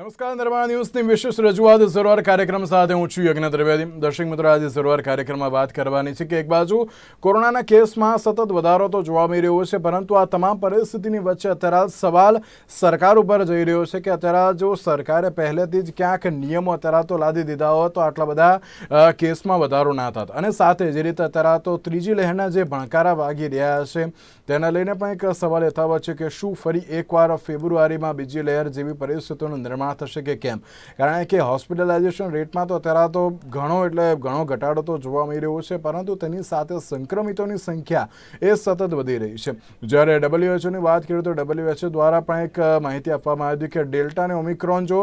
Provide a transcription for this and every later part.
નમસ્કાર, નિર્માણ ન્યૂઝની વિશેષ રજૂઆત સરોવર કાર્યક્રમ સાથે હું છું યજ્ઞ ત્રિવેદી. દર્શક મિત્રો, આજે સરોવર કાર્યક્રમમાં વાત કરવાની છે કે એક બાજુ કોરોનાના કેસમાં સતત વધારો તો જોવા મળી રહ્યો છે, પરંતુ આ તમામ પરિસ્થિતિની વચ્ચે અત્યારે સવાલ સરકાર ઉપર જઈ રહ્યો છે કે અત્યારે જો સરકારે પહેલેથી જ ક્યાંક નિયમો અત્યારે તો લાદી દીધા હોત તો આટલા બધા કેસમાં વધારો ના થાત. અને સાથે જે રીતે અત્યારે તો ત્રીજી લહેરના જે ભણકારા વાગી રહ્યા છે તેને લઈને પણ એક સવાલ યથાવત છે કે શું ફરી એકવાર ફેબ્રુઆરીમાં બીજી લહેર જેવી પરિસ્થિતિનું નિર્માણ થશે કે કેમ? કારણ કે હોસ્પિટલાઇઝેશન રેટમાં તો અત્યારે તો ઘણો ઘટાડો તો જોવા મળી રહ્યો છે, પરંતુ તેની સાથે સંક્રમિતોની સંખ્યા એ સતત વધી રહી છે. જ્યારે WHO ની વાત કરીએ તો WHO દ્વારા પણ એક માહિતી આપવામાં આવી કે ડેલ્ટા અને ઓમિક્રોન જો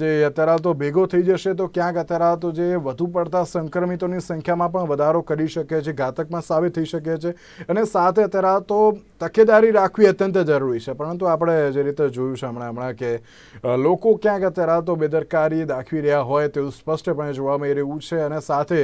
જે અત્યારે તો ભેગો થઈ જશે તો ક્યાંક અત્યારે તો જે વધુ પડતા સંક્રમિતોની સંખ્યામાં પણ વધારો કરી શકે છે, ઘાતકમાં સાબિત થઈ શકે છે. અને સાથે અત્યારે તો તકેદારી રાખવી અત્યંત જરૂરી છે. પરંતુ આપણે જે રીતે જોયું છે હમણાં કે લોકો ક્યાંક અત્યારે તો બેદરકારી દાખવી રહ્યા હોય તેવું સ્પષ્ટપણે જોવા મળી રહ્યું છે. અને સાથે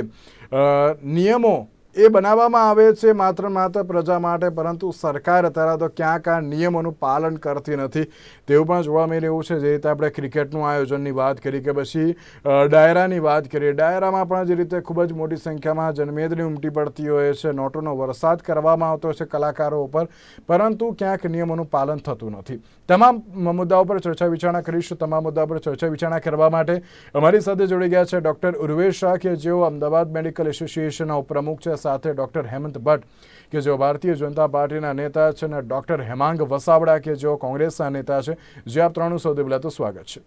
નિયમો એ બનાવવામાં આવે છે માત્ર પ્રજા માટે, પરંતુ સરકાર અત્યારે તો ક્યાંક આ નિયમોનું પાલન કરતી નથી તેવું પણ જોવા મળી રહ્યું છે. જે રીતે આપણે ક્રિકેટનું આયોજનની વાત કરી કે પછી ડાયરાની વાત કરીએ, ડાયરામાં પણ જે રીતે ખૂબ જ મોટી સંખ્યામાં જનમેદની ઉમટી પડતી હોય છે, નોટોનો વરસાદ કરવામાં આવતો છે કલાકારો ઉપર, પરંતુ ક્યાંક નિયમોનું પાલન થતું નથી. તમામ મુદ્દાઓ પર ચર્ચા વિચારણા કરીશું. તમામ મુદ્દાઓ પર ચર્ચા વિચારણા કરવા માટે અમારી સાથે જોડી ગયા છે ડૉક્ટર ઉર્વેશ શાહ કે જેઓ અમદાવાદ મેડિકલ એસોસિએશનના ઉપપ્રમુખ છે, સાથે ડૉક્ટર હેમંત ભટ્ટ કે જેઓ ભારતીય જનતા પાર્ટીના નેતા છે, અને ડૉક્ટર હેમાંગ વસાવડા કે જેઓ કોંગ્રેસના નેતા છે. જે આપ ત્રણનું સૌથી પહેલાં તો સ્વાગત છે.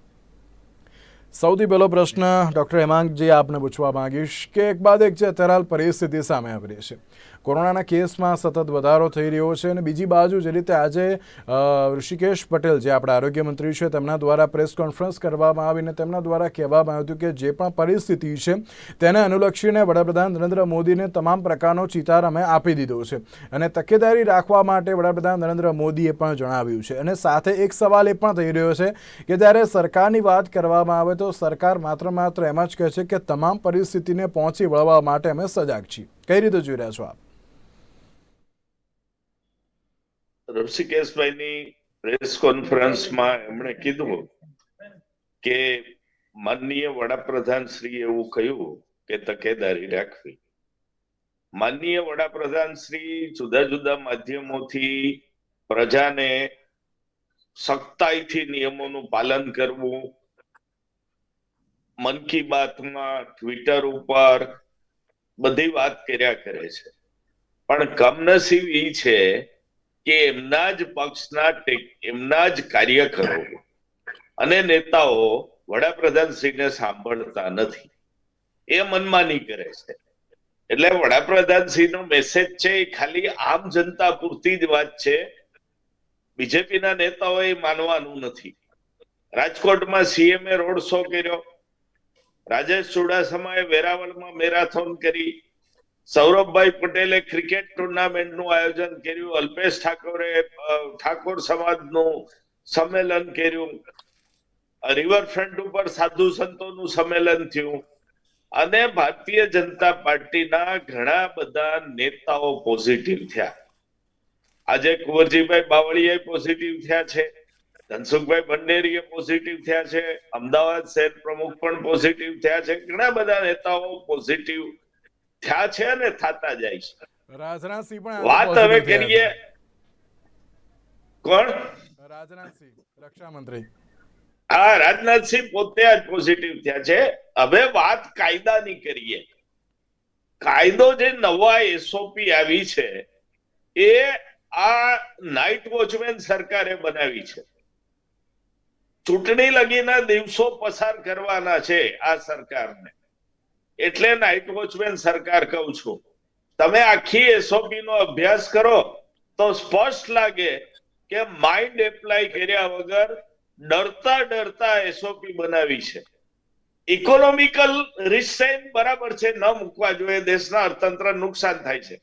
સૌથી પહેલો પ્રશ્ન ડૉક્ટર હેમાંગજી આપને પૂછવા માંગીશ કે એક બાદ એક જે અત્યારે પરિસ્થિતિ સામે આવી રહી છે, કોરોનાના કેસમાં સતત વધારો થઈ રહ્યો છે, અને બીજી બાજુ જે રીતે આજે ઋષિકેશ પટેલ જે આપણા આરોગ્ય મંત્રી છે તેમના દ્વારા પ્રેસ કોન્ફરન્સ કરવામાં આવીને તેમના દ્વારા કહેવામાં આવ્યું કે જે પણ પરિસ્થિતિ છે તેને અનુલક્ષીને વડાપ્રધાન નરેન્દ્ર મોદીને તમામ પ્રકારનો ચિતાર અમે આપી દીધો છે, અને તકેદારી રાખવા માટે વડાપ્રધાન નરેન્દ્ર મોદીએ પણ જણાવ્યું છે. અને સાથે એક સવાલ એ પણ થઈ રહ્યો છે કે જ્યારે સરકારની વાત કરવામાં આવે તો સરકાર માત્ર એમ જ કહે છે કે તમામ પરિસ્થિતિને પહોંચી વળવા માટે અમે સજાગ છીએ. કઈ રીતે જોઈ રહ્યા છો આપ? ઋષિકેશભાઈની પ્રેસ કોન્ફરન્સમાં એમણે કીધું કે માનનીય વડાપ્રધાન શ્રી એવું કહ્યું કે તકેદારી રાખવી. માનનીય વડાપ્રધાન શ્રી જુદા જુદા માધ્યમોથી પ્રજાને સખ્તાઈથી નિયમોનું પાલન કરવું, મન કી બાતમાં, ટ્વિટર ઉપર બધી વાત કર્યા કરે છે, પણ કમનસીબ એ છે કે એમના જ પક્ષના એમના જ કાર્યકરો અને નેતાઓ વડાપ્રધાનશ્રીને સાંભળતા નથી, એ મનમાની કરે છે. એટલે વડાપ્રધાનશ્રીનો મેસેજ છે એ ખાલી આમ જનતા પૂરતી જ વાત છે, બીજેપીના નેતાઓએ માનવાનું નથી. રાજકોટમાં સીએમએ રોડ શો કર્યો, રાજેશ ચુડાસમાએ વેરાવળમાં મેરાથોન કરી, સૌરભભાઈ પટેલે ક્રિકેટ ટુર્નામેન્ટનું આયોજન કર્યું, અલ્પેશ ઠાકોર સમાજનું સંમેલન કર્યું, રિવરફ્રન્ટ ઉપર સાધુ સંતોનું સંમેલન થયું, અને ભારતીય જનતા પાર્ટીના ઘણા બધા નેતાઓ પોઝિટિવ થયા. આજે કુંવરજીભાઈ બાવળીયા પોઝિટિવ થયા છે, ધનસુખભાઈ ભંડેરીએ પોઝિટિવ થયા છે, અમદાવાદ શહેર પ્રમુખ પણ પોઝિટિવ થયા છે, ઘણા બધા નેતાઓ પોઝિટિવ થયા છે અને થતા જાય છે. રાજનાથસિંહ પણ વાત હવે કરીએ. કોણ? રાજનાથસિંહ, રક્ષા મંત્રી. હા, રાજનાથસિંહ પોતે જ પોઝિટિવ થયા છે. હવે વાત કાયદાની કરીએ. કાયદો જે નવા એસઓપી આવી છે એ આ નાઇટ વોચમેન સરકારે બનાવી છે. ચૂંટણી લગીના દિવસો પસાર કરવાના છે આ સરકારને, એટલે નાઇટ વોચમેન સરકાર કહું છું. તમે આખી એસઓપી નો અભ્યાસ કરો તો સ્પષ્ટ લાગે કે માઇન્ડ એપ્લાય કર્યા વગર ડરતા એસઓપી બનાવી છે. ઇકોનોમિકલ રિસ્ટ્રેન્ટ બરાબર છે, ન મૂકવા જોઈએ, દેશના અર્થતંત્ર નુકસાન થાય છે,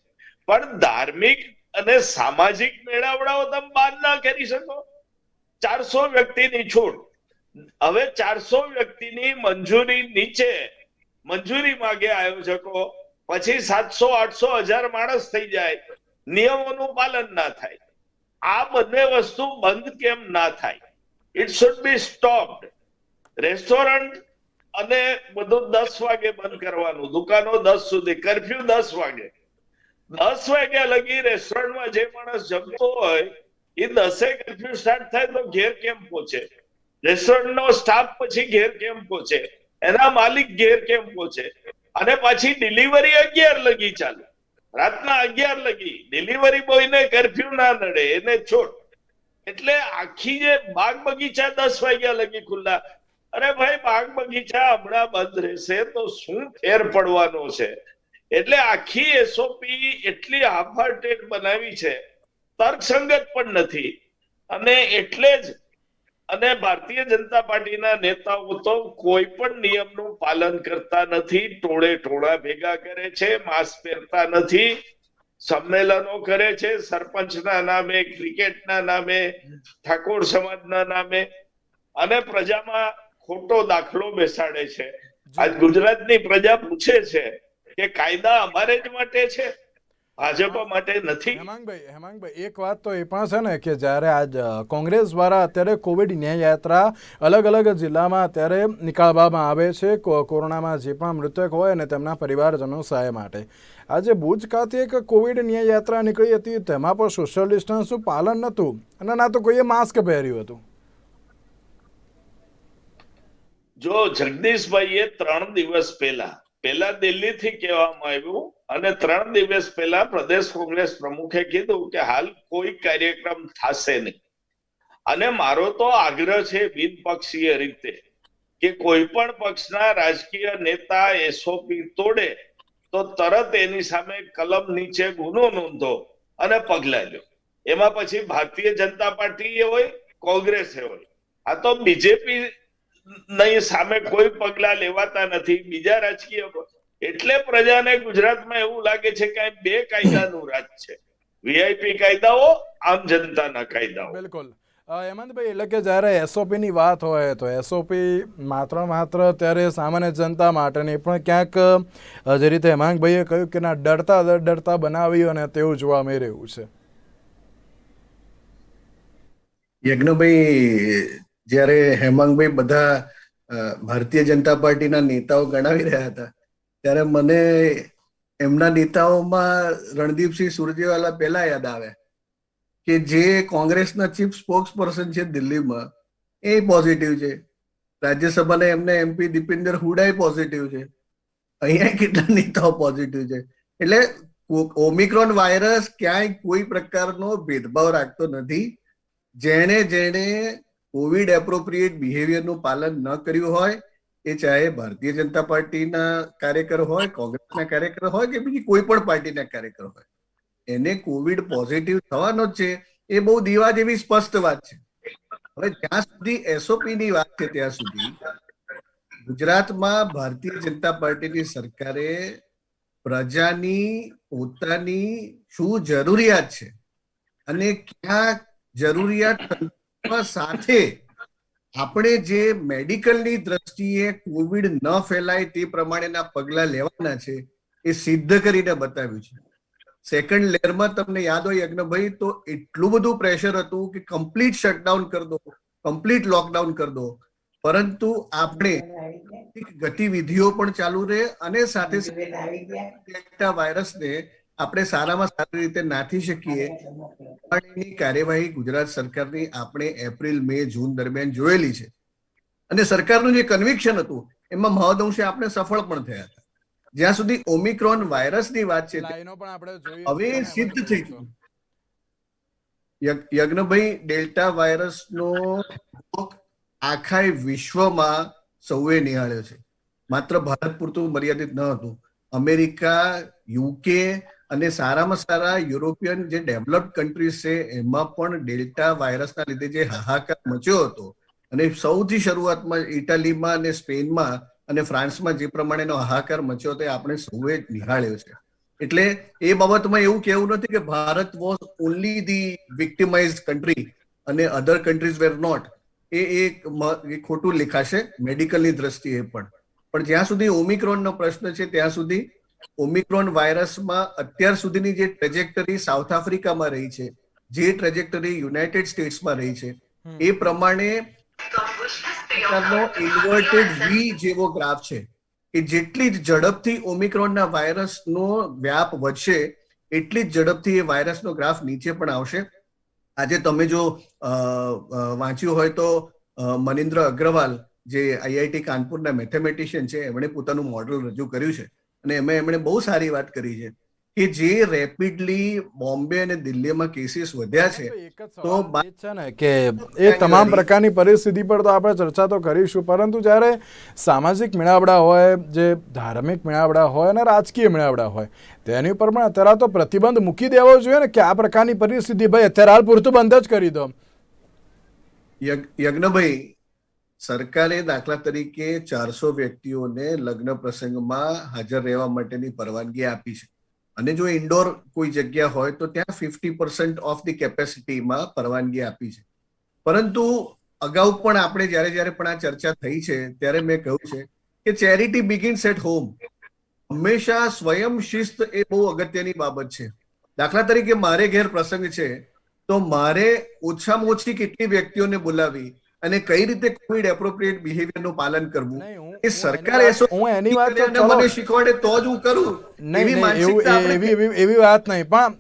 પણ ધાર્મિક અને સામાજિક મેળાવડાઓ તમે બાદ ના કરી શકો. 400 વ્યક્તિની છૂટ, હવે 400 વ્યક્તિની મંજૂરી નીચે મંજૂરી માંગે આયોજકો, પછી 700, 800, 1000 માણસ થઈ જાય, નિયમોનું પાલન ના થાય. આ બંને વસ્તુ બંધ કેમ ના થાય? It should be stopped. Restaurant અને બધું 10 વાગે બંધ કરવાનું, દુકાનો 10 સુધી, કર્ફ્યુ 10 વાગે. 10 વાગ્યા લગી રેસ્ટોરન્ટમાં જે માણસ જમતો હોય એ 10 કર્ફ્યુ સ્ટાર્ટ થાય તો ઘેર કેમ પહોંચે? રેસ્ટોરન્ટનો સ્ટાફ પછી ઘેર કેમ પહોંચે? એના માલિક ઘેર કેમ પહોંચે? અને પાછી ડિલિવરી 11 લગી ચાલે, રાતના 11 લગી. ડિલિવરી બોયને કર્ફ્યુ ના નડે, એને છોડ. એટલે આખી જે બાગ બગીચા 10 વાગ્યા લગી ખુલ્લા. અરે ભાઈ, બાગ બગીચા હમણાં બંધ રહેશે તો શું ફેર પડવાનો છે? એટલે આખી એસઓપી એટલી હાફાર્ટેડ બનાવી છે, તર્કસંગત પણ નથી. અને એટલે જ અને ભારતીય જનતા પાર્ટીના નેતાઓ તો કોઈ પણ નિયમનું પાલન કરતા નથી, ટોળે ટોળા ભેગા કરે છે, માસ્ક પહેરતા નથી, સંમેલનો કરે છે સરપંચના નામે, ક્રિકેટના નામે, ઠાકોર સમાજના નામે, અને પ્રજામાં ખોટો દાખલો બેસાડે છે. આજ ગુજરાતની પ્રજા પૂછે છે કે કાયદા અમારે જ માટે છે, ભાજપ માટે નથી. હેમાંગભાઈ, એક વાત તો એ પણ છે ને કે જ્યારે આજ કોંગ્રેસ દ્વારા અત્યારે કોવિડ ન્યાય યાત્રા અલગ અલગ જિલ્લામાં અત્યારે નીકાળવામાં આવે છે કોરોનામાં જે પણ મૃતક હોય ને તેમના પરિવારજનો સહાય માટે. આજે ભુજ ખાતે એક કોવિડ ન્યાય યાત્રા નીકળી હતી, તેમાં પણ સોશિયલ ડિસ્ટન્સનું પાલન નહોતું અને ના તો કોઈએ માસ્ક પહેર્યું હતું. જો જગદીશભાઈએ 3 દિવસ પહેલા દિલ્હીથી કહેવામાં આવ્યું અને 3 દિવસ પહેલા પ્રદેશ કોંગ્રેસ પ્રમુખે કીધું કે હાલ કોઈ કાર્યક્રમ થશે નહીં. અને મારો તો આગ્રહ છે બિનપક્ષીય રીતે કે કોઈ પણ પક્ષના રાજકીય નેતા એસઓપી તોડે તો તરત એની સામે કલમ નીચે ગુનો નોંધો અને પગલા લ્યો. એમાં પછી ભારતીય જનતા પાર્ટી હોય, કોંગ્રેસે હોય. આ તો બીજેપી નહીં સામે કોઈ પગલા લેવાતા નથી, બીજા રાજકીય. એટલે પ્રજાને ગુજરાતમાં એવું લાગે છે કે બે કાયદાનું રાજ છે, વીઆઈપી કાયદાઓ, આમ જનતાના કાયદાઓ. બિલકુલ હેમંતભાઈ, એટલે કે જ્યારે એસઓપીની વાત હોય તો એસઓપી માત્ર ત્યારે સામાન્ય જનતા માટે નહીં, પણ ક્યાંક જે રીતે હેમાંગભાઈએ કહ્યું કે ના ડરતા બનાવ્યું અને તેવું જોવા મળી રહ્યું છે. યજ્ઞભાઈ, જ્યારે હેમાંગભાઈ બધા ભારતીય જનતા પાર્ટીના નેતાઓ ગણાવી રહ્યા હતા ત્યારે મને એમના નેતાઓમાં રણદીપસિંહ સુરજેવાલા પહેલા યાદ આવે કે જે કોંગ્રેસના ચીફ સ્પોક્સ પર્સન છે દિલ્હીમાં, એ પોઝિટિવ છે. રાજ્યસભાના એમને એમપી દીપિંદર હુડા પોઝિટિવ છે. અહીંયા કેટલા નેતાઓ પોઝિટિવ છે. એટલે ઓમિક્રોન વાયરસ ક્યાંય કોઈ પ્રકારનો ભેદભાવ રાખતો નથી. જેણે કોવિડ એપ્રોપ્રિએટ બિહેવિયરનું પાલન ન કર્યું હોય, એ ચાહે ભારતીય જનતા પાર્ટીના કાર્યકર હોય, કોંગ્રેસના કાર્યકર હોય કે બીજી કોઈ પણ પાર્ટીના કાર્યકર હોય, એને કોવિડ પોઝિટિવ થવાનો જ છે. એ બહુ દીવા જેવી સ્પષ્ટ વાત છે. હવે જ્યાં સુધી એસઓપી ની વાત છે ત્યાં સુધી ગુજરાતમાં ભારતીય જનતા પાર્ટીની સરકારે પ્રજાની પોતાની શું જરૂરિયાત છે અને ક્યાં જરૂરિયાત સાથે આપણે જે મેડિકલની દ્રષ્ટિએ કોવિડ ન ફેલાય તે પ્રમાણેના પગલા લેવાના છે એ સિદ્ધ કરીને બતાવ્યું છે. સેકન્ડ લેયરમાં તમને યાદ હોય યજ્ઞભાઈ, તો એટલું બધું પ્રેશર હતું કે કમ્પ્લીટ શટડાઉન કરી દો, કમ્પ્લીટ લોકડાઉન કરી દો, પરંતુ આપણે ગતિવિધિઓ પણ ચાલુ રહે અને સાથે સાથે વાયરસને આપણે સારામાં સારી રીતે નાથી શકીએ. એની કાર્યવાહી ગુજરાત સરકારની આપણે એપ્રિલ, મે, જૂન દરમિયાન જોયેલી છે અને સરકારનું જે કન્વિક્શન હતું એમાં મહદઅંશે આપણે સફળ પણ થયા હતા. જ્યાં સુધી ઓમિક્રોન વાયરસની વાત છે હવે સિદ્ધ થઈ ચૂક્યું. યજ્ઞભાઈ, ડેલ્ટા વાયરસનો આખા વિશ્વમાં સૌએ નિહાળ્યો છે. માત્ર ભારત પૂરતું મર્યાદિત ન હતું. અમેરિકા, યુકે અને સારામાં સારા યુરોપિયન જે ડેવલપ્ડ કન્ટ્રીઝ છે એમાં પણ ડેલ્ટા વાયરસના લીધે જે હાહાકાર મચ્યો હતો અને સૌથી શરૂઆતમાં ઇટાલીમાં અને સ્પેનમાં અને ફ્રાન્સમાં જે પ્રમાણેનો હાહાકાર મચ્યો હતો એ આપણે સૌએ નિહાળ્યો છે. એટલે એ બાબતમાં એવું કહેવું નથી કે ભારત was only the victimized country અને અધર કન્ટ્રીઝ વેર નોટ. એ ખોટું લેખાશે મેડિકલની દ્રષ્ટિએ પણ. પણ જ્યાં સુધી ઓમિક્રોનનો પ્રશ્ન છે ત્યાં સુધી ઓમિક્રોન વાયરસમાં અત્યાર સુધીની જે ટ્રેજેક્ટરી સાઉથ આફ્રિકામાં રહી છે, જે ટ્રેજેક્ટરી યુનાઇટેડ સ્ટેટ્સમાં રહી છે, એ પ્રમાણે પ્રકારનો ઇન્વર્ટેડ વી જેવો ગ્રાફ છે કે જેટલી જ ઝડપથી ઓમિક્રોનના વાયરસનો વ્યાપ વધશે એટલી જ ઝડપથી એ વાયરસનો ગ્રાફ નીચે પણ આવશે. આજે તમે જો વાંચ્યું હોય તો મનિન્દ્ર અગ્રવાલ જે આઈઆઈટી કાનપુરના મેથેમેટિશિયન છે, એમણે પોતાનું મોડલ રજૂ કર્યું છે અને એમણે બહુ સારી વાત કરી છે કે જે રેપિડલી બોમ્બે અને દિલ્હીમાં કેસીસ વધ્યા છે તો છે ને કે એ તમામ પ્રકારની પરિસ્થિતિ પર તો આપણે ચર્ચા તો કરીશું, પરંતુ જ્યારે સામાજિક મેળાવડા હોય, જે ધાર્મિક મેળાવડા હોય અને રાજકીય મેળાવડા હોય, તેની ઉપર પણ અત્યારે તો પ્રતિબંધ મૂકી દેવો જોઈએ ને કે આ પ્રકારની પરિસ્થિતિ ભાઈ અત્યારે હાલ પૂરતું બંધ જ કરી દો. યજ્ઞભાઈ, સરકારે દાખલા તરીકે 400 વ્યક્તિઓને લગ્ન પ્રસંગમાં હાજર રહેવા માટેની પરવાનગી આપી છે અને જો ઇન્ડોર કોઈ જગ્યા હોય તો ત્યાં 50% ઓફ ધી કેપેસિટીમાં પરવાનગી આપી છે. પરંતુ અગાઉ પણ આપણે જ્યારે પણ આ ચર્ચા થઈ છે ત્યારે મેં કહ્યું છે કે ચેરિટી બિગિન્સ એટ હોમ. હંમેશા સ્વયં શિસ્ત એ બહુ અગત્યની બાબત છે. દાખલા તરીકે મારે ઘેર પ્રસંગ છે તો મારે ઓછામાં ઓછી કેટલી વ્યક્તિઓને બોલાવી અને કઈ રીતે કોવિડ એપ્રોપ્રિએટ બિહેવિયરનું પાલન કરવું એ સરકાર મને શીખવાડે તો જ હું કરું. એવી વાત નહીં, પણ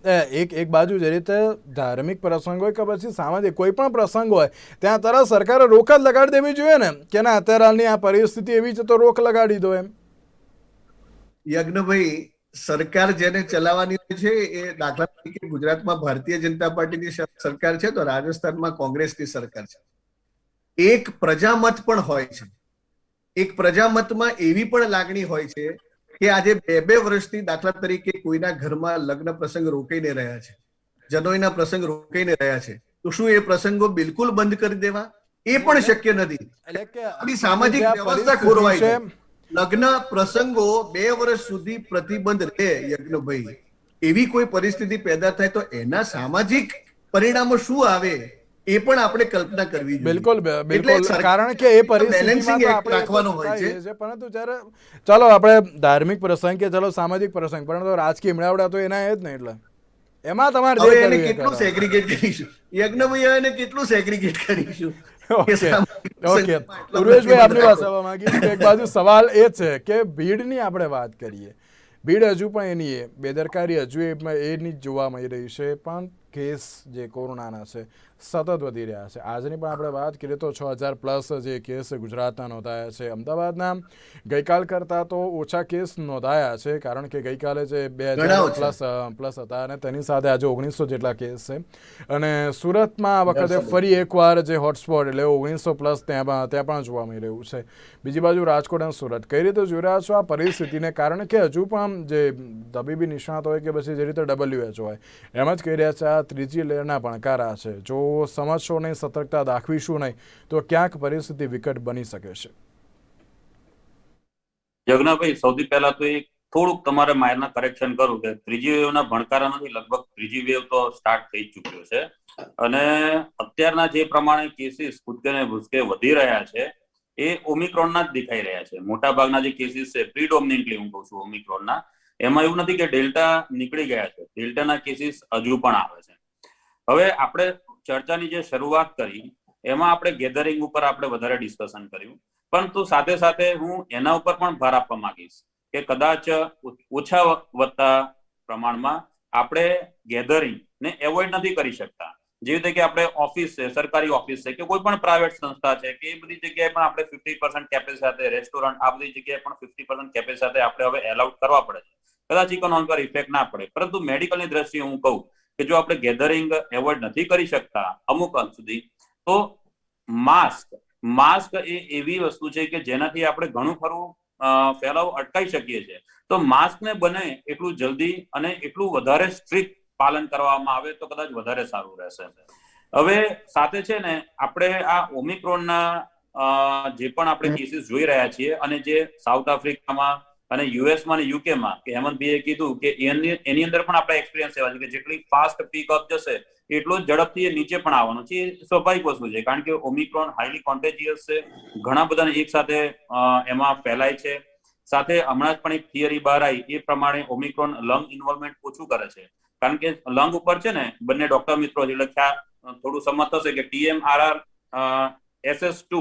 એક બાજુ જે રીતે ધાર્મિક પ્રસંગ હોય કે પછી સામાજિક કોઈ પણ પ્રસંગ હોય ત્યાં તરત સરકારે રોક જ લગાડી દેવી જોઈએ ને કે ના અત્યારે હાલની આ પરિસ્થિતિ એવી છે તો રોક લગાડી દો એમ. યજ્ઞભાઈ, સરકાર જેને ચલાવવાની હોય છે એ દાખલા તરીકે ગુજરાતમાં ભારતીય જનતા પાર્ટીની સરકાર છે તો રાજસ્થાનમાં કોંગ્રેસની સરકાર છે. એક પ્રજામત પણ હોય છે. એક પ્રજામતમાં એવી પણ લાગણી હોય છે કે આજે 2-2 વર્ષથી દાખલા તરીકે કોઈના ઘરમાં લગ્ન પ્રસંગ રોકાઈને રહ્યા છે, જનોઈના પ્રસંગ રોકાઈને રહ્યા છે, તો શું એ પ્રસંગો બિલકુલ બંધ કરી દેવા? એ પણ શક્ય નથી. આપણી સામાજિક વ્યવસ્થા ખોરવાય છે. લગ્ન પ્રસંગો 2 વર્ષ સુધી પ્રતિબંધ રહે યજ્ઞભાઈ, એવી કોઈ પરિસ્થિતિ પેદા થાય તો એના સામાજિક પરિણામો શું આવે એ પણ આપણે કલ્પના કરવી જોઈએ. બિલકુલ, કારણ કે એ પરિસ્થિતિમાં રાખવાનો હોય છે. પરંતુ જ્યારે ચાલો આપણે ધાર્મિક પ્રસંગ કે ચાલો સામાજિક પ્રસંગ, પરંતુ રાજકીય મેળાવડા તો એના જ ને, એટલે એમાં તમારે એને કેટલું સેગ્રીગેટ કરીશું યજ્ઞભાઈ, એને કેટલું સેગ્રીગેટ કરીશું? ઓકે ઉર્વેશભાઈ, આપની વાત આવવા માંગીશ. એક બાજુ સવાલ એ છે કે ભીડની આપણે વાત કરીએ, ભીડ હજુ પણ એની બેદરકારી હજુ એની જોવા મળી રહી છે, પણ કેસ જે કોરોનાના છે સતત વધી રહ્યા છે. આજની પણ આપણે વાત કરીએ તો 6000+ જે કેસ ગુજરાતના નોંધાયા છે. અમદાવાદના ગઈકાલ કરતાં તો ઓછા કેસ નોંધાયા છે, કારણ કે ગઈકાલે જે 2000+ હતા અને તેની સાથે આજે 1900 જેટલા કેસ છે. અને સુરતમાં આ વખતે ફરી એકવાર જે હોટસ્પોટ એટલે 1900+ ત્યાં પણ જોવા મળી રહ્યું છે. બીજી બાજુ રાજકોટ અને સુરત કઈ રીતે જોઈ રહ્યા છો આ પરિસ્થિતિને? કારણ કે હજુ પણ જે તબીબી નિષ્ણાત હોય કે પછી જે રીતે WHO હોય એમ જ કહી રહ્યા છે આ ત્રીજી લહેરના ભણકારા છે. જો સમજશો નહીં, સતર્કતા દાખવીશું નહીં તો ક્યાંક પરિસ્થિતિ વિકટ બની શકે છે. જગનાભાઈ, સૌથી પહેલા તો થોડુંક તમારે માયરના કરેક્શન કરું કે ત્રીજી વેવના ભણકારા નથી, લગભગ ત્રીજી વેવ તો સ્ટાર્ટ થઈ ચુક્યો છે અને અત્યારના જે પ્રમાણે કેસીસ કૂદકે ને ભૂસકે વધી રહ્યા છે એ ઓમિક્રોનના જ દેખાઈ રહ્યા છે. મોટા ભાગના જે કેસીસ છે પ્રીડોમિનેન્ટલી હું કહું છું ઓમિક્રોનના, એમાં એવું નથી કે ડેલ્ટા નીકળી ગયા છે, ડેલ્ટાના કેસીસ હજુ પણ આવે છે. હવે આપણે ચર્ચાની જે શરૂઆત કરી એમાં આપણે ગેધરિંગ ઉપર આપણે વધારે ડિસ્કશન કર્યું, પરંતુ સાથે સાથે હું એના ઉપર પણ ભાર આપવા માંગીશ કે કદાચ ઓછા વધતા પ્રમાણમાં આપણે ગેધરિંગ ને એવોઇડ નથી કરી શકતા. જેવી રીતે કે આપણે ઓફિસ છે, સરકારી ઓફિસ છે કે કોઈ પણ પ્રાઇવેટ સંસ્થા છે કે એ બધી જગ્યાએ પણ આપણે 50% કેપેસિટી સાથે, રેસ્ટોરન્ટ આ બધી જગ્યાએ પણ 50% કેપેસિટી સાથે આપણે હવે એલાઉડ કરવા પડે છે. કદાચ ઇકોનોમી પર ઇફેક્ટ ના પડે, પરંતુ મેડિકલની દ્રષ્ટિએ હું કહું કે જો આપણે ગેધરિંગ એવોઇડ નથી કરી શકતા અમુક અંશ સુધી, તો માસ્ક એ એવી વસ્તુ છે કે જેનાથી આપણે ઘણું ખરું ફેલાવો અટકાવી શકીએ છીએ. તો માસ્કને બને એટલું જલ્દી અને એટલું વધારે સ્ટ્રિક્ટ પાલન કરવામાં આવે તો કદાચ વધારે સારું રહેશે. હવે સાથે છે ને આપણે આ ઓમિક્રોનના જે પણ આપણે કેસીસ જોઈ રહ્યા છીએ અને જે સાઉથ આફ્રિકામાં અને યુએસમાં અને યુકેમાં કે હેમંતભાઈએ કીધું કે એની અંદર પણ આપણે એક્સપિરિયન્સ એવા છે કે જેટલી ફાસ્ટ પીકઅપ જશે એટલો ઝડપથી એ નીચે પણ આવવાનું છે. એ સ્વાભાવિક વસ્તુ છે, કારણ કે ઓમિક્રોન હાઈલી કોન્ટેજિયસ છે, ઘણા બધાને એક સાથે એમાં ફેલાય છે. સાથે હમણાં જ પણ એક થિયરી બહાર આવી એ પ્રમાણે ઓમિક્રોન લંગ ઇન્વોલ્વમેન્ટ ઓછું કરે છે, કારણ કે લંગ ઉપર છે ને બંને ડોક્ટર મિત્રો છે એટલે થોડું સમજ થશે કે TMRR SS2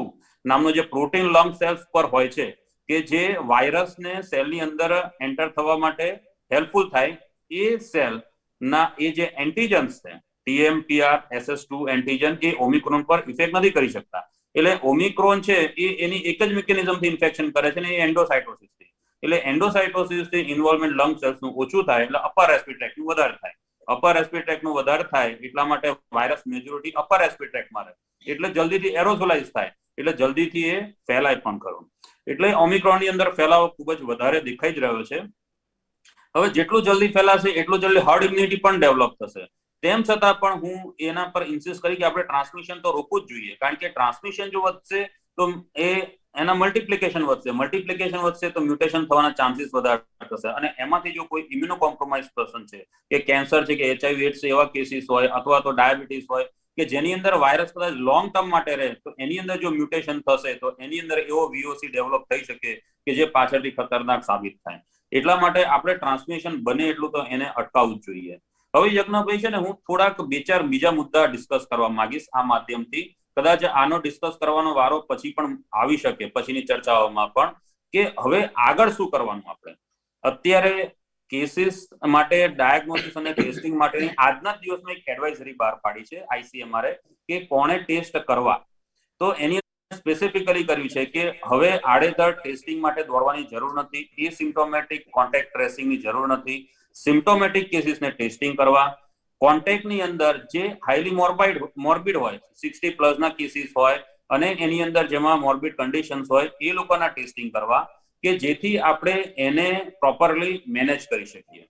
નામનો જે પ્રોટીન લંગ સેલ્સ પર હોય છે કે જે વાયરસને સેલની અંદર એન્ટર થવા માટે હેલ્પફુલ થાય, એ સેલ ના એ જે એન્ટીજન્સ છે TMPR SS2 એન્ટીજન એ ઓમિક્રોન પર ઇફેક્ટ નથી કરી શકતા. એટલે ઓમિક્રોન છે એ એની એક જ મિકેનિઝમથી ઇન્ફેક્શન કરે છે ને એ એન્ડોસાઇટોસિસ થી. એટલે એન્ડોસાઇટોસિસ થી ઇન્વોલ્વમેન્ટ લંગ સેલ્સ નું ઓછું થાય એટલે અપર રેસ્પિરેટરી ટ્રેક્ટ નું વધારે થાય. અપર રેસ્પિરેટરી ટ્રેક્ટ નું વધારે થાય એટલા માટે વાયરસ મેજોરિટી અપર રેસ્પિરેટરી ટ્રેક્ટમાં રહે, એટલે જલ્દીથી એરોસોલાઇઝ થાય, એટલે જલ્દીથી એ ફેલાય પણ ખરું. એટલે ઓમિક્રોન ની અંદર ફેલાવો ખૂબ જ વધારે દેખાઈ જ રહ્યો છે. હવે જેટલું જલ્દી ફેલાશે એટલું જલ્દી હર્ડ ઇમ્યુનિટી પણ ડેવલપ થશે. તેમ છતાં પણ હું એના પર ઇન્સિસ્ટ કરી કે આપણે ટ્રાન્સમિશન તો રોકવું જ જોઈએ, કારણ કે ટ્રાન્સમિશન જો વધશે તો એના મલ્ટિપ્લિકેશન વધશે તો મ્યુટેશન થવાના ચાન્સીસ વધારે થશે. અને એમાંથી જો કોઈ ઇમ્યુનો કોમ્પ્રોમાઇઝ પર્સન છે કે કેન્સર છે કે HIV એડ્સ એવા કેસીસ હોય અથવા તો ડાયાબિટીસ હોય કે જેની અંદર વાયરસ કદાચ લોંગ ટર્મ માટે રહે તો એની અંદર જો મ્યુટેશન થશે તો એની અંદર એવો VOC ડેવલપ થઈ શકે કે જે પાછળથી ખતરનાક સાબિત થાય. એટલા માટે આપણે ટ્રાન્સમિશન બને એટલું તો એને અટકાવવું જ જોઈએ. હવે યજ્ઞભાઈ છે ને, હું થોડાક 2-4 બીજા મુદ્દા ડિસ્કસ કરવા માંગીશ આ માધ્યમથી. કદાચ આનો ડિસ્કસ કરવાનો વારો પછી પણ આવી શકે પછીની ચર્ચાઓમાં પણ, કે હવે આગળ શું કરવાનું. આપણે અત્યારે કેસીસ માટે ડાયગ્નોસિસ અને ટેસ્ટિંગ માટેની આજના દિવસમાં એક એડવાઇઝરી બહાર પાડી છે ICMR કે કોણે ટેસ્ટ કરવા. તો એની સ્પેસિફિકલી કર્યું છે કે હવે આડેધડ ટેસ્ટિંગ માટે દોડવાની જરૂર નથી, એસિમ્પ્ટોમેટિક કોન્ટેક્ટ ટ્રેસિંગની જરૂર નથી, સિમ્પ્ટોમેટિક કેસીસને ટેસ્ટિંગ કરવા. કોન્ટેક્ટની અંદર જે હાઈલી મોર્બિડ હોય 60+ ના કેસીસ હોય અને એની અંદર જેમાં મોર્બિડ કન્ડિશન્સ હોય એ લોકોના ટેસ્ટિંગ કરવા કે જેથી આપણે એને પ્રોપરલી મેનેજ કરી શકીએ.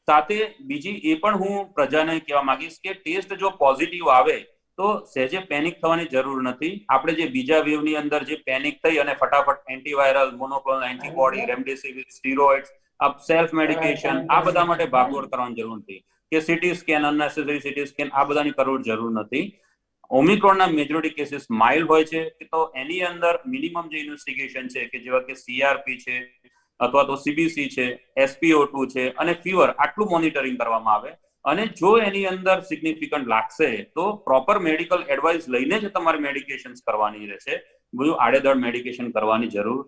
સાથે બીજી એ પણ હું પ્રજાને કહેવા માંગીશ કે ટેસ્ટ જો પોઝિટિવ આવે તો સહેજે પેનિક થવાની જરૂર નથી. આપણે જે બીજા વેવની અંદર જે પેનિક થઈ અને ફટાફટ antiviral, monoclonal antibody, remdesivir, steroids, self medication આ બધા માટે ભાગદોડ કરવાની જરૂર નથી, કે CT scan, unnecessary CT scan આ બધાની કરવાની જરૂર નથી. ઓમિક્રોનના મેજોરિટી કેસીસ માઇલ્ડ હોય છે તો એની અંદર મિનિમમ જે ઇન્વેસ્ટિગેશન છે કે જેવા કે CRP છે અથવા તો CBC છે, SpO2 છે અને ફીવર, આટલું મોનિટરિંગ કરવામાં આવે. અને જો એની અંદર સિગ્નિફિકન્ટ લાગશે તો પ્રોપર મેડિકલ એડવાઇસ લઈને જ તમારે મેડિકેશન્સ કરવાની રહેશે. બધું આડેધડ મેડિકેશન કરવાની જરૂર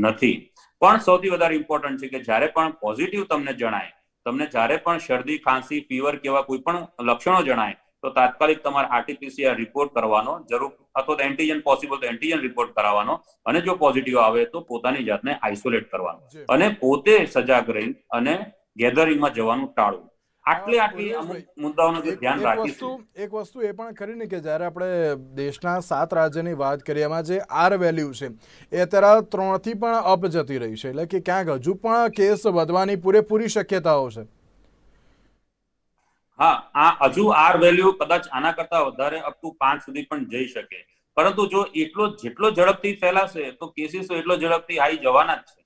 નથી. પણ સૌથી વધારે ઇમ્પોર્ટન્ટ છે કે જ્યારે પણ પોઝિટિવ તમને જણાય, તમને જ્યારે પણ શરદી, ખાંસી, ફીવર કેવા કોઈ પણ લક્ષણો જણાય તો તાત્કાલિક તમારે RT-PCR રિપોર્ટ કરવાનો જરૂર, અથવા તો એન્ટીજન પોસિબલ તો એન્ટીજન રિપોર્ટ કરાવવાનો, અને જો પોઝિટિવ આવે તો પોતાની જાતને આઇસોલેટ કરવાનો અને પોતે સજાગ રહી અને ગેધરિંગમાં જવાનું ટાળવું. આટલી અમુક મુદ્દાઓનું ધ્યાન રાખીશું. એક વસ્તુ એ પણ ખરી ને કે જ્યારે આપણે દેશના 7 રાજ્યની વાત કરીએ એમાં જે R વેલ્યુ છે એ અત્યારે 3 થી પણ અપ જતી રહી છે, એટલે કે ક્યાંક હજુ પણ કેસ વધવાની પૂરેપૂરી શક્યતાઓ છે. હા, આ હજુ R વેલ્યુ કદાચ આના કરતા વધારે અપ ટુ 5 સુધી પણ જઈ શકે, પરંતુ જો જેટલો ઝડપથી ફેલાશે તો કેસીસ એટલો ઝડપથી હાઈ જવાના જ છે.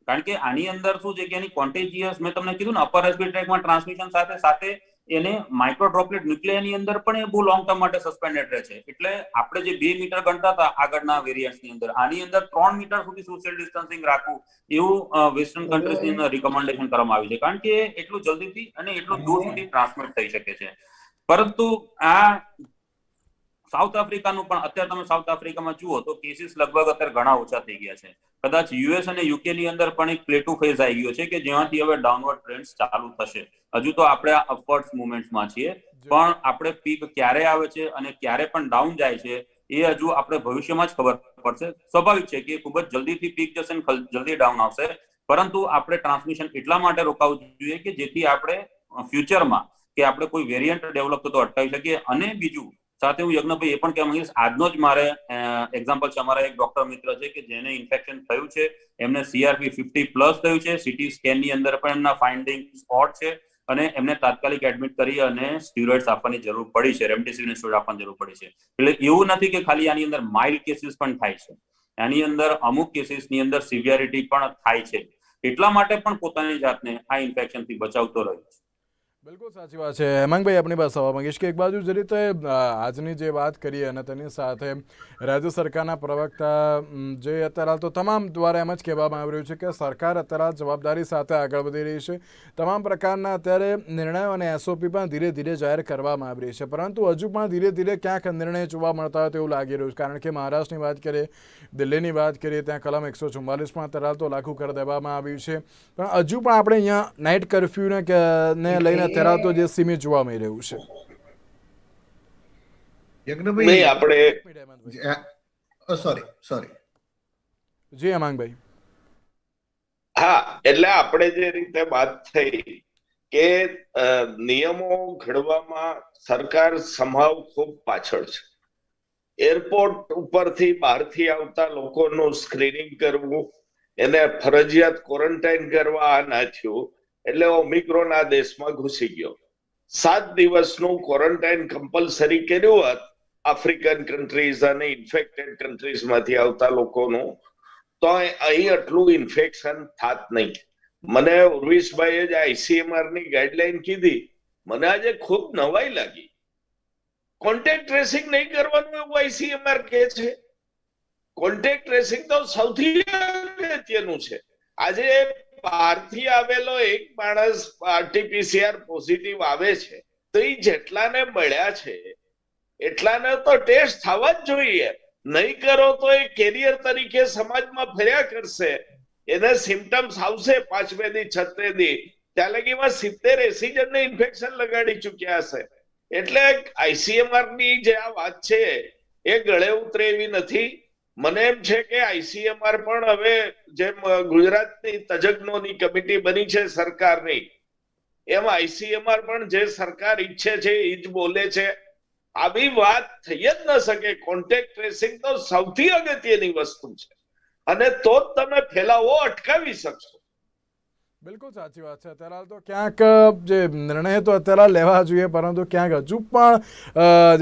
કારણ કે આની અંદર શું છે કે એની કોન્ટેજિયસ, મેં તમને કીધું ને, અપર રેસ્પિરેટરી ટ્રેક્ટમાં ટ્રાન્સમિશન સાથે સાથે એને માઇક્રો ડ્રોપલેટ ન્યુક્લિયાની અંદર પણ એ બહુ લોંગ ટર્મ માટે સસ્પેન્ડેડ રહે છે. એટલે આપણે જે 2 મીટર ગણતા હતા આગળના વેરિયન્ટ્સની અંદર, આની અંદર 3 મીટર સુધી સોશિયલ ડિસ્ટન્સિંગ રાખવું એવું વેસ્ટર્ન કન્ટ્રીઝની અંદર રિકમેન્ડેશન કરવામાં આવ્યું છે, કારણ કે એટલું જલ્દીથી અને એટલું દૂર સુધી ટ્રાન્સમિટ થઈ શકે છે. પરંતુ આ સાઉથ આફ્રિકાનું પણ, અત્યારે તમે સાઉથ આફ્રિકામાં જુઓ તો કેસીસ લગભગ અત્યારે ઘણા ઓછા થઈ ગયા છે. કદાચ US અને UK ની અંદર પણ એક પ્લેટુ ફેઝ આવી ગયો છે કે જેમાંથી હવે ડાઉનવર્ડ ટ્રેન્ડ ચાલુ થશે. હજુ તો આપણે આ અપવર્ડ મુવમેન્ટમાં છીએ, પણ આપણે પીક ક્યારે આવે છે અને ક્યારે પણ ડાઉન જાય છે એ હજુ આપણે ભવિષ્યમાં જ ખબર પડશે. સ્વાભાવિક છે કે ખૂબ જ જલ્દીથી પીક જશે ને જલ્દી ડાઉન આવશે, પરંતુ આપણે ટ્રાન્સમિશન એટલા માટે રોકાવું જોઈએ કે જેથી આપણે ફ્યુચરમાં કે આપણે કોઈ વેરિયન્ટ ડેવલપ થતો અટકાવી શકીએ. અને બીજું સાથે હું યજ્ઞભાઈ એ પણ કહેવા માંગીશ, આજનો જ મારે એક્ઝામ્પલ છે, અમારા એક ડોક્ટર મિત્ર છે કે જેને ઇન્ફેક્શન થયું છે, એમને CRP 50+ થયું છે, CT સ્કેનની અંદર પણ એમના ફાઇન્ડિંગ્સ ઓડ છે અને એમને તાત્કાલિક એડમિટ કરી અને સ્ટીરોઇડ્સ આપવાની જરૂર પડી છે, રેમડેસિવિર સ્ટીરોઇડ આપવાની જરૂર પડી છે. એટલે એવું નથી કે ખાલી આની અંદર માઇલ્ડ કેસીસ પણ થાય છે, આની અંદર અમુક કેસીસની અંદર સિવિયરિટી પણ થાય છે. એટલા માટે પણ પોતાની જાતને આ ઇન્ફેક્શનથી બચાવતો રહ્યો છે. બિલકુલ સાચી વાત છે હેમાંગભાઈ. આપણી પાસે આવવા માંગીશ કે એક બાજુ જે રીતે આજની જે વાત કરીએ અને તેની સાથે રાજ્ય સરકારના પ્રવક્તા જે અત્યારે હાલ તો તમામ દ્વારા એમ જ કહેવામાં આવી રહ્યું છે કે સરકાર અત્યારે હાલ જવાબદારી સાથે આગળ વધી રહી છે. તમામ પ્રકારના અત્યારે નિર્ણયો અને SOP પણ ધીરે ધીરે જાહેર કરવામાં આવી રહી છે, પરંતુ હજુ પણ ધીરે ધીરે ક્યાંક નિર્ણય જોવા મળતા હોય તેવું લાગી રહ્યું છે. કારણ કે મહારાષ્ટ્રની વાત કરીએ, દિલ્હીની વાત કરીએ, ત્યાં કલમ 144 પણ અત્યારે હાલ તો લાગુ કરી દેવામાં આવ્યું છે, પણ હજુ પણ આપણે અહીંયા નાઇટ કર્ફ્યુને લઈને અત્યારે તો જે સીમિત જોવા મળી રહ્યું છે. યજ્ઞભાઈ આપણે સોરી જી હેમાંગભાઈ. હા, એટલે આપણે જે રીતે વાત થઈ કે નિયમો ઘડવામાં સરકાર સંભાવ ખૂબ પાછળ છે. એરપોર્ટ ઉપરથી બહારથી આવતા લોકોનું સ્ક્રીનિંગ કરવું, એને ફરજિયાત ક્વોરન્ટાઇન કરવા આ ના થયું એટલે ઓમિક્રોન આ દેશમાં ઘૂસી ગયો. 7 દિવસનું ક્વોરન્ટાઇન કમ્પલસરી કર્યું હોત આફ્રિકન કન્ટ્રીઝ અને ઇન્ફેક્ટેડ કન્ટ્રીઝમાંથી આવતા લોકોનું, તો અહીં આટલું ઇન્ફેક્શન થાત નહીં. મને ઉર્વિશભાઈએ જે ICMR ની ગાઈડલાઈન કીધી, મને આજે ખૂબ નવાઈ લાગી. કોન્ટેક્ટ ટ્રેસિંગ નહીં કરવાનું એવું ICMR કહે છે. કોન્ટેક્ટ ટ્રેસિંગ તો સૌથી અગત્યનું છે. આજે બહારથી આવેલો એક માણસ RT-PCR પોઝિટિવ આવે છે તો એ જેટલાને મળ્યા છે એટલાને તો ટેસ્ટ થવા જ જોઈએ. નહીં કરો તો એ કેરિયર તરીકે સમાજમાં ફર્યા કરશે. એને સિમ્ટમ્સ આવશે 5મે દી 6મે દી, ત્યાં લગીમાં 70-80 જણને ઇન્ફેક્શન લગાડી ચૂક્યા હશે. એટલે ICMR ની જે આ વાત છે એ ગળે ઉતરે એવી નથી. મને એમ છે કે ICMR પણ હવે જેમ ગુજરાતની તજજ્ઞોની કમિટી બની છે સરકારની, એમ ICMR પણ જે સરકાર ઈચ્છે છે એ જ બોલે છે. આવી વાત થઈ જ ન શકે. કોન્ટેક્ટ ટ્રેસિંગ તો સૌથી અગત્યની વસ્તુ છે અને તો જ તમે ફેલાવો અટકાવી શકશો. બિલકુલ સાચી વાત છે. અત્યારે હાલ તો ક્યાંક જે નિર્ણય તો અત્યારે લેવા જોઈએ, પરંતુ ક્યાંક હજુ પણ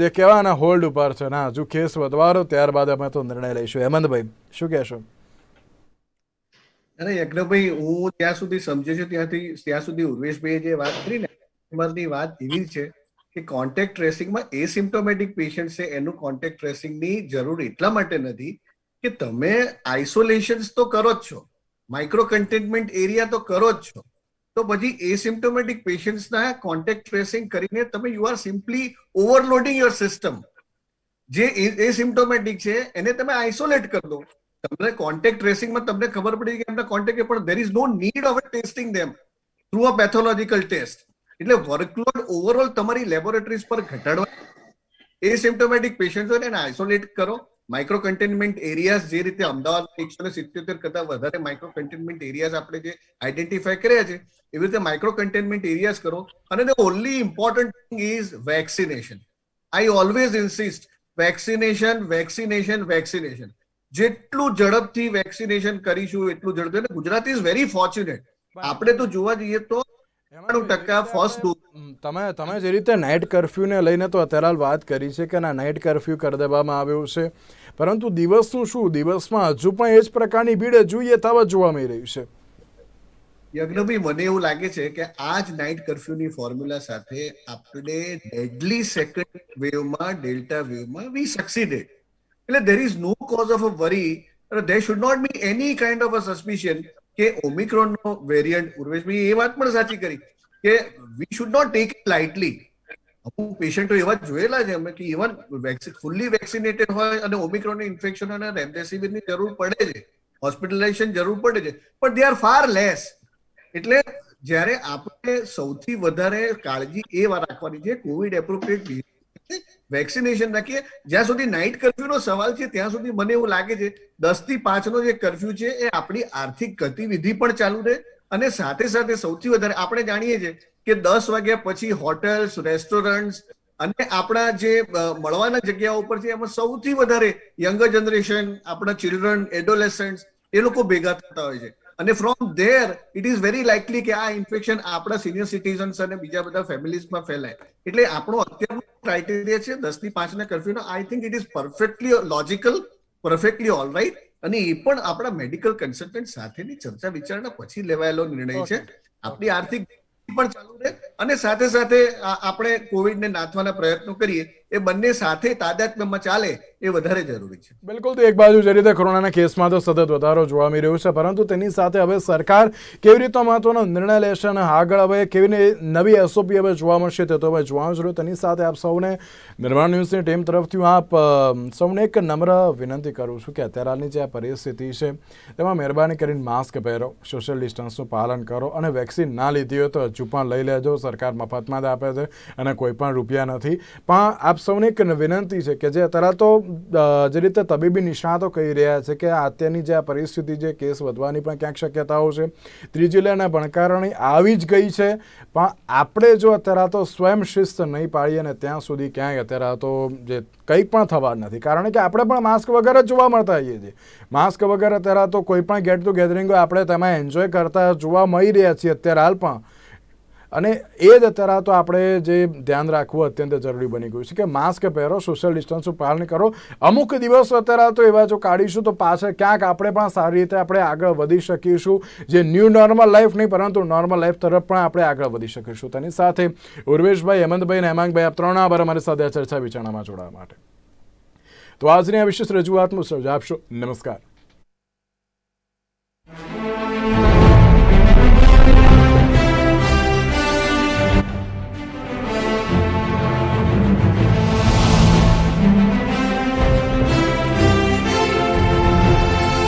જે કહેવાના હોલ્ડ ઉપર છે. ના, હજુ કેસ વધવાનો, ત્યારબાદ અમે તો નિર્ણય લઈશું. હેમંતભાઈ શું કહેશો? અરે યજ્ઞભાઈ, હું ત્યાં સુધી સમજ્યો છું ત્યાં સુધી ઉર્વેશભાઈએ જે વાત કરી ને, એની વાત એવી છે કે કોન્ટેક્ટ ટ્રેસિંગમાં એસિમ્પ્ટોમેટિક પેશન્ટ છે એનું કોન્ટેક્ટ ટ્રેસિંગની જરૂર એટલા માટે નથી કે તમે આઇસોલેશન્સ તો કરો જ છો, માઇક્રો કન્ટેનમેન્ટ એરિયા તો કરો જ છો, તો પછી એસિમ્પ્ટોમેટિક પેશન્ટ્સના કોન્ટેક્ટ ટ્રેસિંગ કરીને તમે you are simply overloading your system. જે એસિમ્પ્ટોમેટિક છે એને તમે આઇસોલેટ કરી દો. તમને કોન્ટેક્ટ ટ્રેસિંગમાં તમને ખબર પડી કે એમના કોન્ટેક્ટ, પણ there is no need of testing them through a pathological test. એટલે વર્કલોડ ઓવરઓલ તમારી લેબોરેટરીઝ પર ઘટાડવા, એસિમ્પ્ટોમેટિક પેશન્ટ હોય એને આઇસોલેટ કરો. માઇક્રો કન્ટેનમેન્ટ એરિયાઝ જે રીતે અમદાવાદ 177 કરતા વધારે માઇક્રો કન્ટેનમેન્ટ એરિયાઝ આપણે જે આઈડેન્ટિફાય કર્યા છે એવી રીતે માઇક્રો કન્ટેનમેન્ટ એરિયાઝ કરો. અને the only important thing is vaccination. I always insist vaccination. જેટલું ઝડપથી વેક્સિનેશન કરીશું એટલું ઝડપથી. Gujarat is very fortunate. આપણે તો જોવા જઈએ તો 90% ફર્સ્ટ ડોઝ. તમે જે રીતે નાઇટ કર્ફ્યુને લઈને તો અત્યારે હાલ વાત કરી છે કે ના, નાઇટ કર્ફ્યુ કરી દેવામાં આવ્યો છે, પરંતુ દિવસનું શું? દિવસમાં હજુ પણ એ જ પ્રકારની ભીડ જોઈએ તરત જોવા મળી રહી છે. યજ્ઞભાઈ, મને એવું લાગે છે કે આ જ નાઇટ કર્ફ્યુની ફોર્મ્યુલા સાથે આપણે ડેડલી સેકન્ડ વેવમાં, ડેલ્ટા વેવમાં વી સક્સીડેડ. એટલે there is no cause of a worry. There should not be any kind of a suspicion કે ઓમિક્રોન નો વેરિયન્ટ. ઉર્વેશભાઈ એ વાત પણ સાચી કરી કે we should not take it lightly. અમુક પેશન્ટો એવા જોયેલા છે અમે કે ઇવન ફુલ્લી વેક્સિનેટેડ હોય અને ઓમિક્રોન ઇન્ફેક્શન અને રેમડેસિવિર ની જરૂર પડે છે, હોસ્પિટલાઇઝેશન જરૂર પડે છે, પણ દે આર ફાર લેસ. એટલે જ્યારે આપણે સૌથી વધારે કાળજી એ રાખવાની છે કોવિડ એપ્રોપ્રિએટ વેક્સિનેશન રાખીએ. જ્યાં સુધી નાઇટ કર્ફ્યુનો સવાલ છે ત્યાં સુધી મને એવું લાગે છે 10 થી 5 નો જે કર્ફ્યુ છે એ આપણી આર્થિક ગતિવિધિ પણ ચાલુ રહે અને સાથે સાથે સૌથી વધારે આપણે જાણીએ છીએ કે 10 વાગ્યા પછી હોટેલ્સ, રેસ્ટોરન્ટ્સ અને આપણા જે મળવાના જગ્યાઓ ઉપર છે એમાં સૌથી વધારે યંગર જનરેશન, આપણા ચિલ્ડ્રન, એડોલેસન્ટ્સ એ લોકો ભેગા થતા હોય છે. અને from there it is very likely કે આ ઇન્ફેક્શન આપણા સિનિયર સિટીઝન્સ અને બીજા બધા ફેમિલીઝમાં ફેલાય. એટલે આપણો અત્યારનો ક્રાઇટેરિયા છે 10 થી 5 ના કર્ફ્યુનો. I think it is perfectly logical, perfectly all right. અને એ પણ આપણા મેડિકલ કન્સલ્ટન્ટ સાથેની ચર્ચા વિચારણા પછી લેવાયેલો નિર્ણય છે. આપણી આર્થિક પણ ચાલુ રહે અને સાથે સાથે આપણે કોવિડને નાથવાના પ્રયત્નો કરીએ એ બંને સાથે તાદાત્મ્યમાં ચાલે એ વધારે જરૂરી છે. બિલકુલ. તો એક બાજુ જે રીતે કોરોનાના કેસમાં તો સતત વધારો જોવા મળી રહ્યો છે, પરંતુ તેની સાથે હવે સરકાર કેવી રીતનો મહત્વનો નિર્ણય લેશે અને આગળ હવે કેવી નવી એસઓપી હવે જોવા મળશે તે તો હવે જોવાનું જ રહ્યું. તેની સાથે આપ સૌને નિર્માણ ન્યૂઝની ટીમ તરફથી હું આપ સૌને એક નમ્ર વિનંતી કરું છું કે અત્યારે હાલની જે આ પરિસ્થિતિ છે તેમાં મહેરબાની કરીને માસ્ક પહેરો, સોશિયલ ડિસ્ટન્સનું પાલન કરો અને વેક્સિન ના લીધી હોય તો હજુ પણ લઈ લેજો. સરકાર મફતમાં જ આપે છે અને કોઈ પણ રૂપિયા નથી. પણ આપ સૌને એક વિનંતી છે કે જે અત્યારે તો જે રીતે તબીબી નિષ્ણાતો કહી રહ્યા છે કે અત્યારની જે આ પરિસ્થિતિ છે કેસ વધવાની પણ ક્યાંક શક્યતાઓ છે, ત્રીજી લહેરના ભણકારણી આવી જ ગઈ છે, પણ આપણે જો અત્યારે તો સ્વયં શિસ્ત નહીં પાડીએ ને ત્યાં સુધી ક્યાંય અત્યારે તો જે કંઈ પણ થવા નથી. કારણ કે આપણે પણ માસ્ક વગર જ જોવા મળતા હોઈએ છીએ. માસ્ક વગર અત્યારે તો કોઈ પણ ગેટ ટુ ગેધરિંગ આપણે તેમાં એન્જોય કરતા જોવા મળી રહ્યા છીએ અત્યારે હાલ પણ. અને એ જ અત્યારે તો આપણે જે ધ્યાન રાખવું અત્યંત જરૂરી બની ગયું છે કે માસ્ક પહેરો, સોશિયલ ડિસ્ટન્સનું પાલન કરો. અમુક દિવસો અત્યારે તો એવા જો કાઢીશું તો પાછળ ક્યાંક આપણે પણ સારી રીતે આપણે આગળ વધી શકીશું. જે ન્યૂ નોર્મલ લાઈફ નહીં પરંતુ નોર્મલ લાઈફ તરફ પણ આપણે આગળ વધી શકીશું. તેની સાથે ઉર્વેશભાઈ, હેમંતભાઈ અને હેમાંગભાઈ, આપ ત્રણ આભાર અમારી સાથે આ ચર્ચા વિચારણામાં જોડાવા માટે. તો આજની આ વિશેષ રજૂઆતનું સર્જ આપશો. નમસ્કાર.